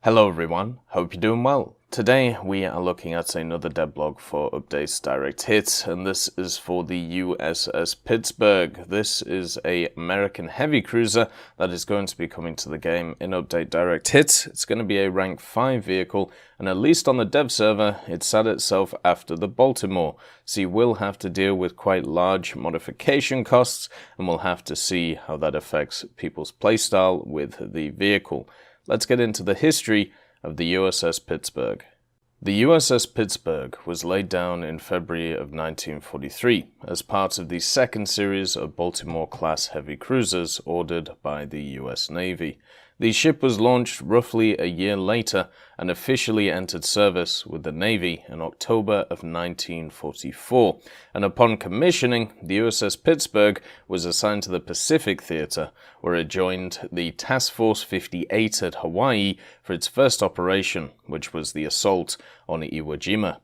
Hello everyone, hope you're doing well. Today we are looking at another devblog for Updates Direct Hit, and this is for the USS Pittsburgh. This is an American heavy cruiser that is going to be coming to the game in Update Direct Hit. It's going to be a rank 5 vehicle, and at least on the dev server it set itself after the Baltimore, so you will have to deal with quite large modification costs, and we'll have to see how that affects people's playstyle with the vehicle. Let's get into the history of the USS Pittsburgh. The USS Pittsburgh was laid down in February of 1943 as part of the second series of Baltimore-class heavy cruisers ordered by the US Navy. The ship was launched roughly a year later and officially entered service with the Navy in October of 1944, and upon commissioning, the USS Pittsburgh was assigned to the Pacific Theater, where it joined the Task Force 58 at Hawaii for its first operation, which was the assault on Iwo Jima.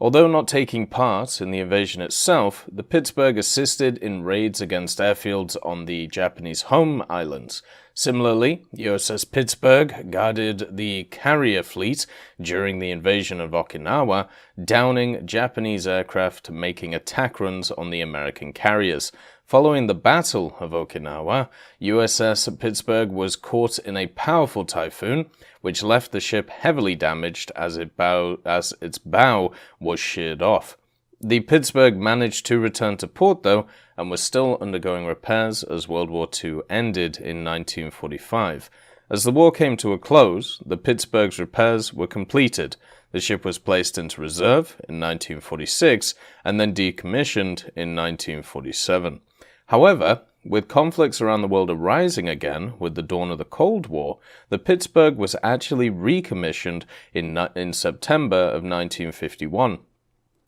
Although not taking part in the invasion itself, the Pittsburgh assisted in raids against airfields on the Japanese home islands. Similarly, USS Pittsburgh guarded the carrier fleet during the invasion of Okinawa, downing Japanese aircraft making attack runs on the American carriers. Following the Battle of Okinawa, USS Pittsburgh was caught in a powerful typhoon, which left the ship heavily damaged as its bow was sheared off. The Pittsburgh managed to return to port, though, and was still undergoing repairs as World War II ended in 1945. As the war came to a close, the Pittsburgh's repairs were completed. The ship was placed into reserve in 1946 and then decommissioned in 1947. However, with conflicts around the world arising again with the dawn of the Cold War, the Pittsburgh was actually recommissioned in September of 1951.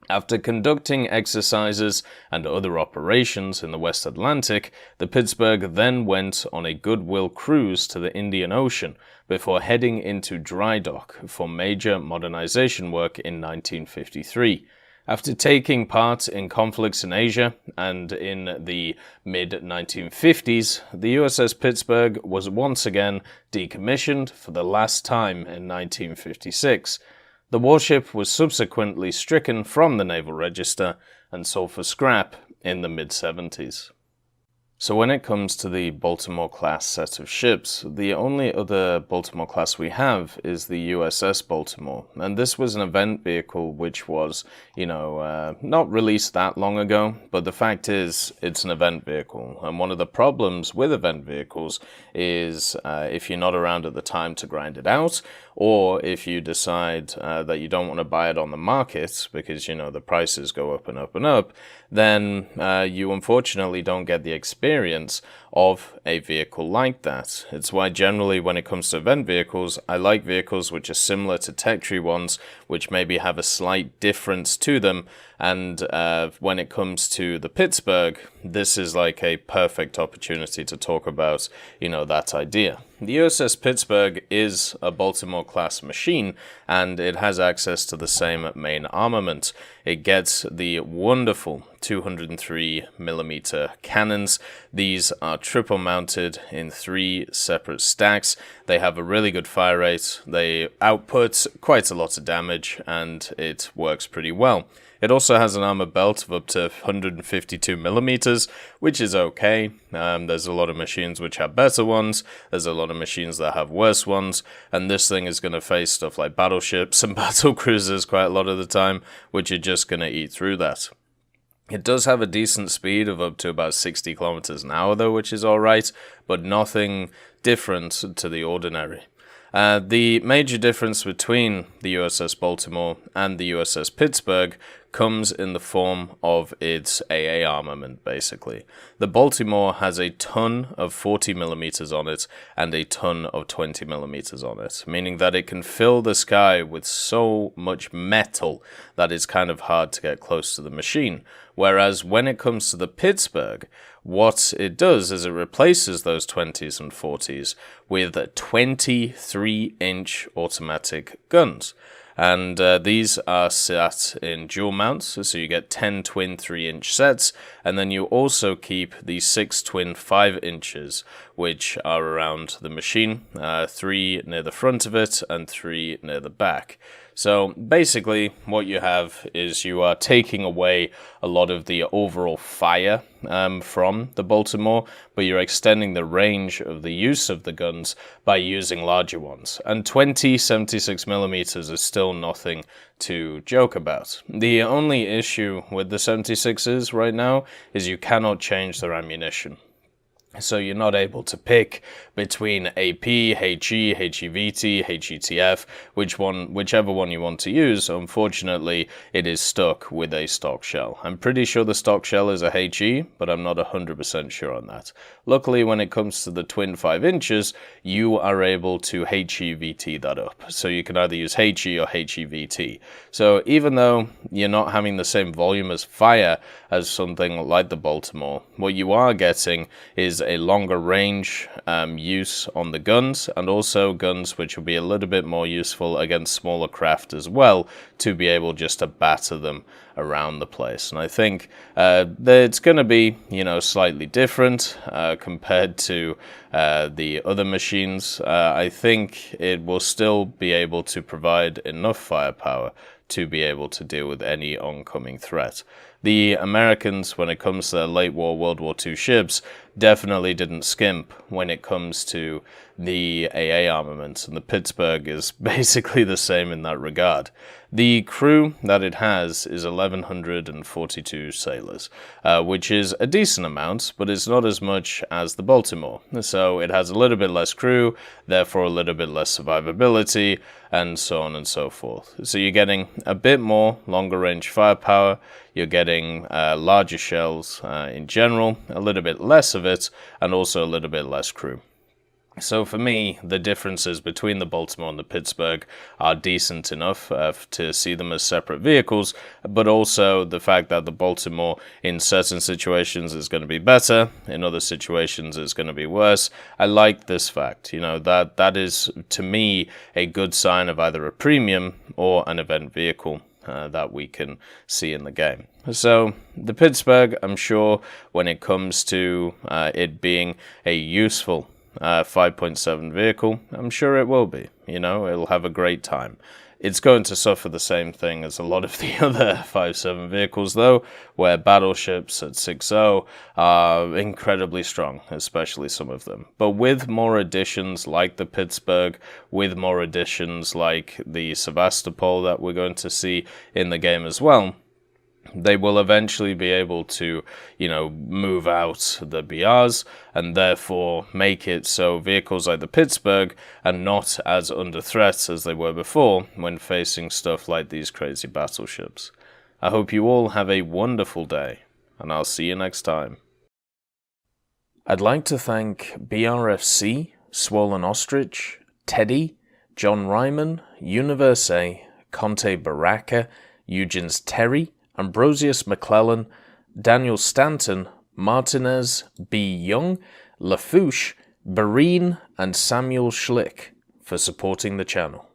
After conducting exercises and other operations in the West Atlantic, the Pittsburgh then went on a goodwill cruise to the Indian Ocean before heading into dry dock for major modernization work in 1953. After taking part in conflicts in Asia and in the mid-1950s, the USS Pittsburgh was once again decommissioned for the last time in 1956. The warship was subsequently stricken from the Naval Register and sold for scrap in the mid-70s. So when it comes to the Baltimore-class set of ships, the only other Baltimore-class we have is the USS Baltimore, and this was an event vehicle which was, not released that long ago, but the fact is, it's an event vehicle, and one of the problems with event vehicles is if you're not around at the time to grind it out, or if you decide that you don't want to buy it on the market because, the prices go up and up and up, then you unfortunately don't get the experience of a vehicle like that. It's why generally when it comes to event vehicles, I like vehicles which are similar to tech tree ones, which maybe have a slight difference to them. And when it comes to the Pittsburgh, this is like a perfect opportunity to talk about, that idea. The USS Pittsburgh is a Baltimore-class machine, and it has access to the same main armament. It gets the wonderful 203mm cannons. These are triple-mounted in 3 separate stacks. They have a really good fire rate. They output quite a lot of damage, and it works pretty well. It also has an armor belt of up to 152mm, which is okay. There's a lot of machines which have better ones. There's a lot of machines that have worse ones. And this thing is going to face stuff like battleships and battle cruisers quite a lot of the time, which are just going to eat through that. It does have a decent speed of up to about 60 kilometers an hour, though, which is alright, but nothing different to the ordinary. The major difference between the USS Baltimore and the USS Pittsburgh comes in the form of its AA armament, basically. The Baltimore has a ton of 40mm on it and a ton of 20mm on it, meaning that it can fill the sky with so much metal that it's kind of hard to get close to the machine. Whereas when it comes to the Pittsburgh, what it does is it replaces those 20s and 40s with 23-inch automatic guns. and these are set in dual mounts, so you get 10 twin 3-inch sets, and then you also keep the 6 twin 5 inches, which are around the machine, 3 near the front of it and 3 near the back. So basically what you have is you are taking away a lot of the overall fire from the Baltimore, but you're extending the range of the use of the guns by using larger ones. And 76mm is still nothing to joke about. The only issue with the 76s right now is you cannot change their ammunition. So you're not able to pick between AP, HE, HEVT, HETF, whichever one you want to use. Unfortunately, it is stuck with a stock shell. I'm pretty sure the stock shell is a HE, but I'm not 100% sure on that. Luckily, when it comes to the twin 5 inches, you are able to HEVT that up. So you can either use HE or HEVT. So even though you're not having the same volume as fire as something like the Baltimore, what you are getting is a longer range use on the guns, and also guns which will be a little bit more useful against smaller craft as well, to be able just to batter them around the place. And I think that it's going to be, slightly different compared to the other machines. I think it will still be able to provide enough firepower to be able to deal with any oncoming threat. The Americans, when it comes to their late war World War II ships, definitely didn't skimp when it comes to the AA armament, and the Pittsburgh is basically the same in that regard. The crew that it has is 1,142 sailors, which is a decent amount, but it's not as much as the Baltimore. So it has a little bit less crew, therefore a little bit less survivability, and so on and so forth. So you're getting a bit more longer range firepower, you're getting larger shells in general, a little bit less of it, and also a little bit less crew. So for me, the differences between the Baltimore and the Pittsburgh are decent enough to see them as separate vehicles, but also the fact that the Baltimore in certain situations is going to be better, in other situations is going to be worse. I like this fact, that is to me a good sign of either a premium or an event vehicle that we can see in the game. So the Pittsburgh, I'm sure when it comes to it being a useful 5.7 vehicle, I'm sure it will be. It'll have a great time. It's going to suffer the same thing as a lot of the other 5.7 vehicles, though, where battleships at 6.0 are incredibly strong, especially some of them. But with more additions like the Pittsburgh, with more additions like the Sevastopol that we're going to see in the game as well, they will eventually be able to, move out the BRs and therefore make it so vehicles like the Pittsburgh are not as under threat as they were before when facing stuff like these crazy battleships. I hope you all have a wonderful day, and I'll see you next time. I'd like to thank BRFC, Swollen Ostrich, Teddy, John Ryman, Universe A, Conte Baraka, Eugens Terry, Ambrosius McClellan, Daniel Stanton, Martinez, B. Young, Lafouche, Barine, and Samuel Schlick for supporting the channel.